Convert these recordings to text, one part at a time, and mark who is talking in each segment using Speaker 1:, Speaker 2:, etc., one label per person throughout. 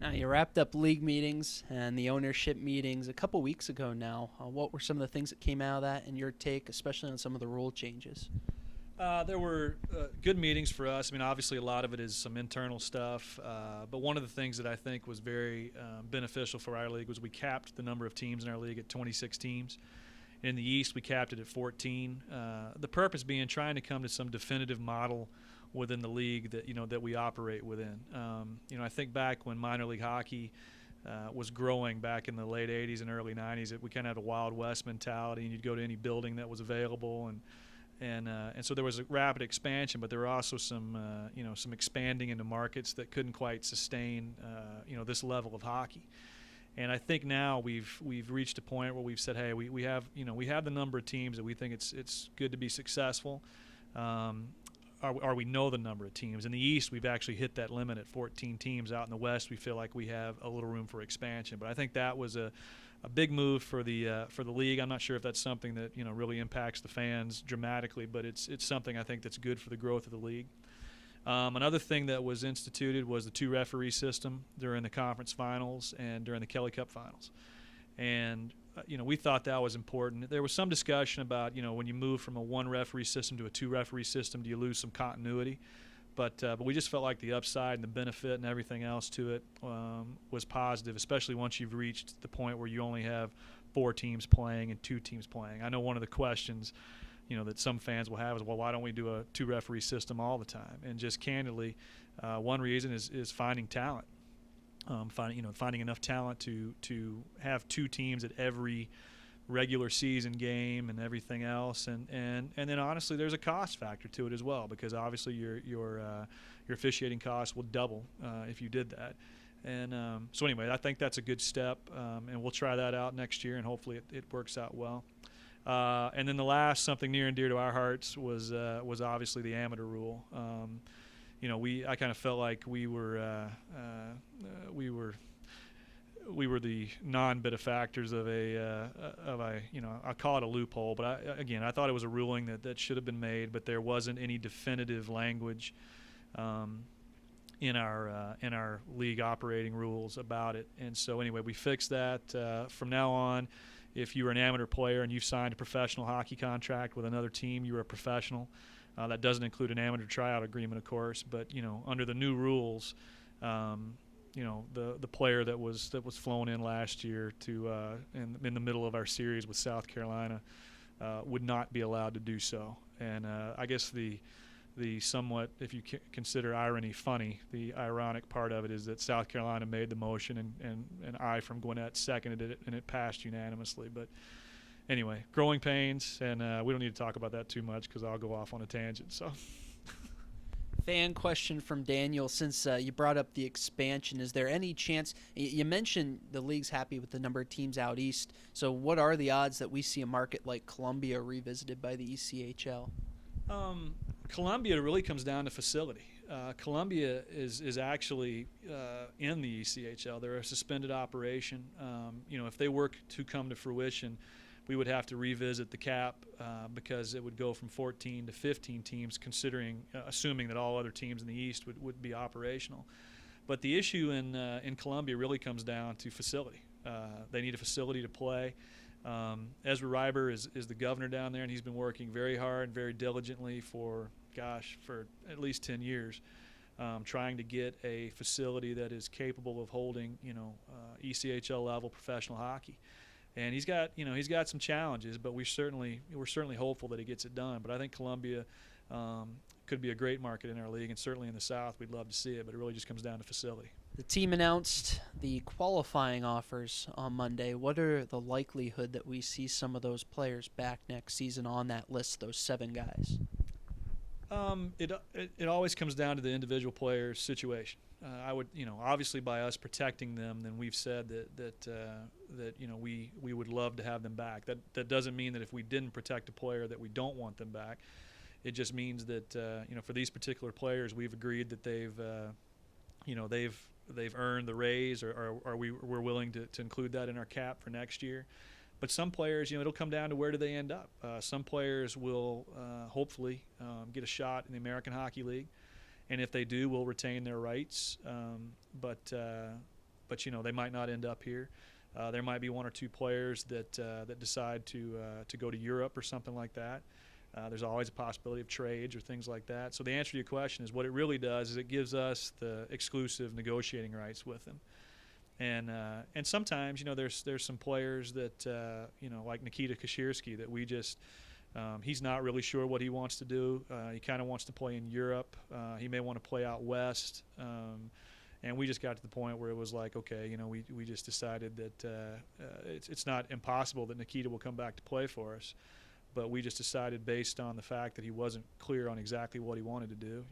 Speaker 1: Now, you wrapped up league meetings and the ownership meetings a couple weeks ago now. What were some of the things that came out of that and your take, especially on some of the rule changes?
Speaker 2: There were good meetings for us. I mean, obviously, a lot of it is some internal stuff. But one of the things that I think was very beneficial for our league was we capped the number of teams in our league at 26 teams. In the East, we capped it at 14. The purpose being trying to come to some definitive model within the league that we operate within. I think back when minor league hockey was growing back in the late 80s and early 90s, we kind of had a Wild West mentality, and you'd go to any building that was available, and so there was a rapid expansion, but there were also some expanding into markets that couldn't quite sustain this level of hockey. And I think now we've reached a point where we've said, hey, we have the number of teams that we think it's good to be successful. We know the number of teams. In the East, we've actually hit that limit at 14 teams. Out in the West, we feel like we have a little room for expansion. But I think that was a big move for the league. I'm not sure if that's something that really impacts the fans dramatically, but it's something I think that's good for the growth of the league. Another thing that was instituted was the 2-referee system during the conference finals and during the Kelly Cup finals. And we thought that was important. There was some discussion about, when you move from a 1-referee system to a 2-referee system, do you lose some continuity? But we just felt like the upside and the benefit and everything else to it was positive, especially once you've reached the point where you only have 4 teams playing and 2 teams playing. I know one of the questions that some fans will have is, well, why don't we do a 2-referee system all the time? And just candidly, one reason is finding talent. Finding enough talent to have 2 teams at every regular season game and everything else, and then honestly, there's a cost factor to it as well, because obviously your officiating costs will double if you did that. And so anyway, I think that's a good step, and we'll try that out next year, and hopefully it works out well. And then the last, something near and dear to our hearts, was obviously the amateur rule. I kind of felt like we were the non-benefactors of I'll call it a loophole, but I thought it was a ruling that should have been made, but there wasn't any definitive language in our league operating rules about it. And so anyway, we fixed that. From now on, if you were an amateur player and you've signed a professional hockey contract with another team, you're a professional. That doesn't include an amateur tryout agreement, of course, but under the new rules, the player that was flown in last year in the middle of our series with South Carolina would not be allowed to do so. And I guess the somewhat, if you consider irony funny, the ironic part of it is that South Carolina made the motion and I from Gwinnett seconded it, and it passed unanimously. But anyway, growing pains, and we don't need to talk about that too much because I'll go off on a tangent. So,
Speaker 1: Fan question from Daniel, since you brought up the expansion, is there any chance, you mentioned the league's happy with the number of teams out east, so what are the odds that we see a market like Columbia revisited by the ECHL?
Speaker 2: Columbia really comes down to facility. Columbia is actually in the ECHL. They're a suspended operation. If they were to come to fruition, we would have to revisit the cap because it would go from 14 to 15 teams, assuming that all other teams in the East would be operational. But the issue in Columbia really comes down to facility. They need a facility to play. Ezra Reiber is the governor down there, and he's been working very hard and very diligently for at least 10 years, trying to get a facility that is capable of holding ECHL level professional hockey. And he's got some challenges, but we're certainly hopeful that he gets it done. But I think Columbia could be a great market in our league, and certainly in the South we'd love to see it, but it really just comes down to facility.
Speaker 1: The team announced the qualifying offers on Monday. What are the likelihood that we see some of those players back next season on that list, those 7 guys?
Speaker 2: It always comes down to the individual player's situation. I would, obviously by us protecting them, then we've said that we would love to have them back. That doesn't mean that if we didn't protect a player that we don't want them back. It just means that for these particular players, we've agreed that they've earned the raise, or we're willing to include that in our cap for next year. But some players, it'll come down to where do they end up. Some players will hopefully get a shot in the American Hockey League, and if they do, we'll retain their rights. But but they might not end up here. There might be one or two players that decide to go to Europe or something like that. There's always a possibility of trades or things like that. So the answer to your question is, what it really does is it gives us the exclusive negotiating rights with him. And sometimes there's some players that like Nikita Kashirski that we just he's not really sure what he wants to do. He kind of wants to play in Europe. He may want to play out west. And we just got to the point where it was like, okay, we just decided that it's not impossible that Nikita will come back to play for us, but we just decided based on the fact that he wasn't clear on exactly what he wanted to do.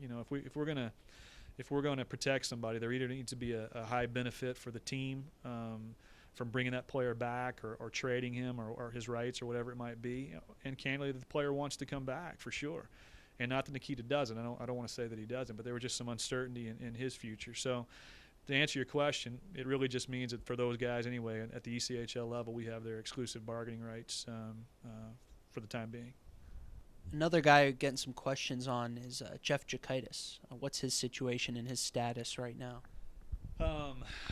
Speaker 2: If we're gonna protect somebody, there either needs to be a high benefit for the team from bringing that player back or trading him or his rights or whatever it might be, and candidly, the player wants to come back for sure. And not that Nikita doesn't. I don't want to say that he doesn't, but there was just some uncertainty in his future. So to answer your question, it really just means that for those guys anyway, at the ECHL level, we have their exclusive bargaining rights for the time being.
Speaker 1: Another guy getting some questions on is Jeff Jakaitis. What's his situation and his status right now?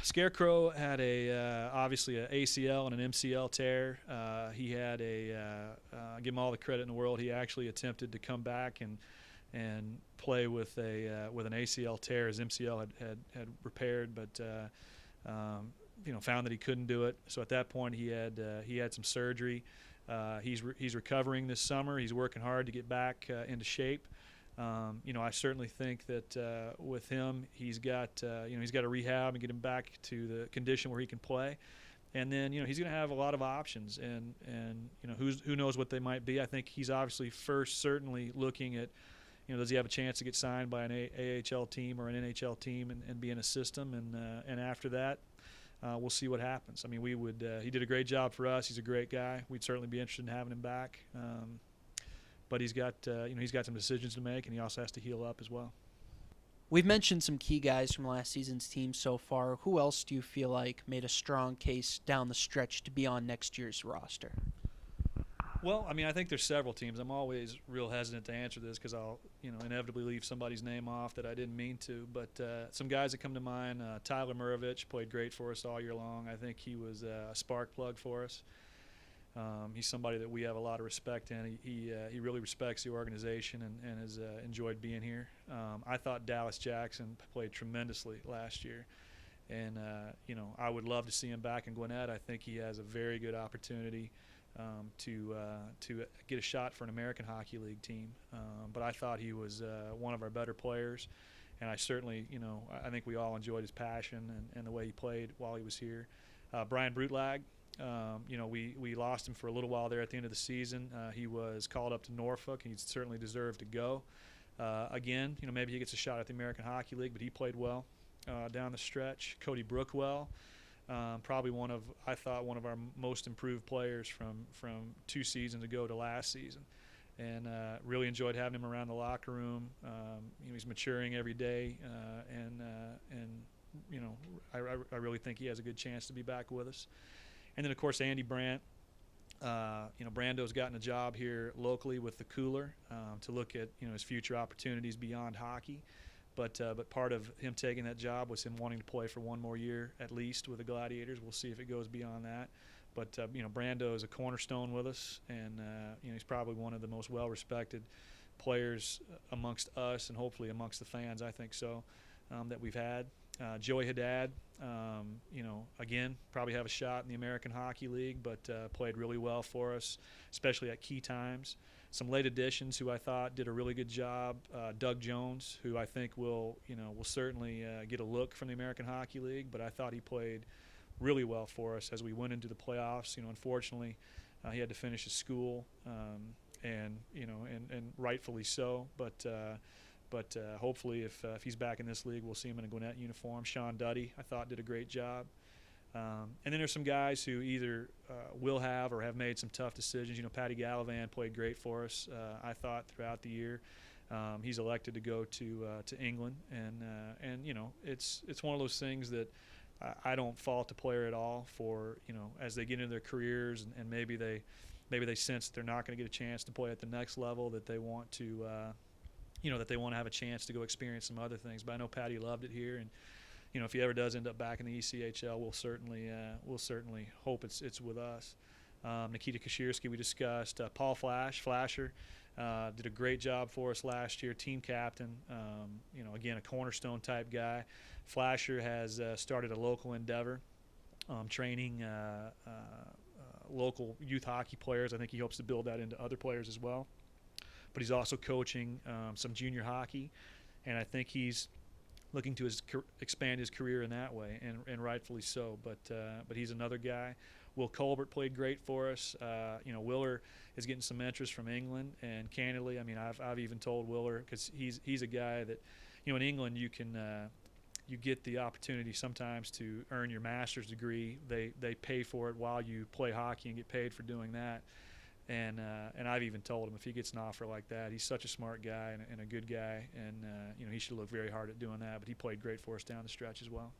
Speaker 2: Scarecrow had obviously an ACL and an MCL tear. He had give him all the credit in the world. He actually attempted to come back and play with an ACL tear. His MCL had repaired, but found that he couldn't do it. So at that point, he had some surgery. He's recovering this summer. He's working hard to get back into shape. I certainly think that with him, he's got to rehab and get him back to the condition where he can play, and then he's going to have a lot of options, and who knows what they might be. I think he's obviously first certainly looking at does he have a chance to get signed by an AHL team or an NHL team and be in a system, and after that. We'll see what happens. I mean, he did a great job for us. He's a great guy. We'd certainly be interested in having him back. But he's got some decisions to make, and he also has to heal up as well.
Speaker 1: We've mentioned some key guys from last season's team so far. Who else do you feel like made a strong case down the stretch to be on next year's roster?
Speaker 2: Well, I mean, I think there's several teams. I'm always real hesitant to answer this because I'll, inevitably leave somebody's name off that I didn't mean to. But some guys that come to mind, Tyler Murovich played great for us all year long. I think he was a spark plug for us. He's somebody that we have a lot of respect in. He really respects the organization and has enjoyed being here. I thought Dallas Jackson played tremendously last year. And, I would love to see him back in Gwinnett. I think he has a very good opportunity to get a shot for an American Hockey League team. But I thought he was one of our better players. And I certainly, I think we all enjoyed his passion and the way he played while he was here. Brian Brutlag, we lost him for a little while there at the end of the season. He was called up to Norfolk, and he certainly deserved to go. Again, maybe he gets a shot at the American Hockey League, but he played well down the stretch. Cody Brookwell, probably I thought one of our most improved players from 2 seasons ago to last season, and really enjoyed having him around the locker room. He's maturing every day, and I really think he has a good chance to be back with us. And then, of course, Andy Brandt. Brando's gotten a job here locally with the Cooler to look at his future opportunities beyond hockey. But part of him taking that job was him wanting to play for one more year at least with the Gladiators. We'll see if it goes beyond that. But Brando is a cornerstone with us, and he's probably one of the most well-respected players amongst us and hopefully amongst the fans. I think so that we've had. Joey Haddad, again, probably have a shot in the American Hockey League, but played really well for us, especially at key times. Some late additions who I thought did a really good job. Doug Jones, who I think will certainly get a look from the American Hockey League, but I thought he played really well for us as we went into the playoffs. Unfortunately, he had to finish his school, and rightfully so. But hopefully, if he's back in this league, we'll see him in a Gwinnett uniform. Sean Duddy, I thought, did a great job. And then there's some guys who either will have or have made some tough decisions. Patty Gallivan played great for us, I thought, throughout the year. He's elected to go to England, and it's one of those things that I don't fault the player at all for as they get into their careers and maybe they sense that they're not going to get a chance to play at the next level, that they want to that they want to have a chance to go experience some other things. But I know Patty loved it here, and if he ever does end up back in the ECHL, we'll certainly hope it's with us. Nikita Kashirski we discussed. Paul Flasher did a great job for us last year, team captain. Again, a cornerstone type guy. Flasher has started a local endeavor, training local youth hockey players. I think he hopes to build that into other players as well. But he's also coaching some junior hockey, and I think he's looking to expand his career in that way, and rightfully so. But he's another guy. Will Colbert played great for us. Willer is getting some interest from England, and candidly, I mean, I've even told Willer, because he's a guy that, in England you can you get the opportunity sometimes to earn your master's degree. They pay for it while you play hockey and get paid for doing that. And I've even told him if he gets an offer like that, he's such a smart guy and a good guy, and he should look very hard at doing that. But he played great for us down the stretch as well.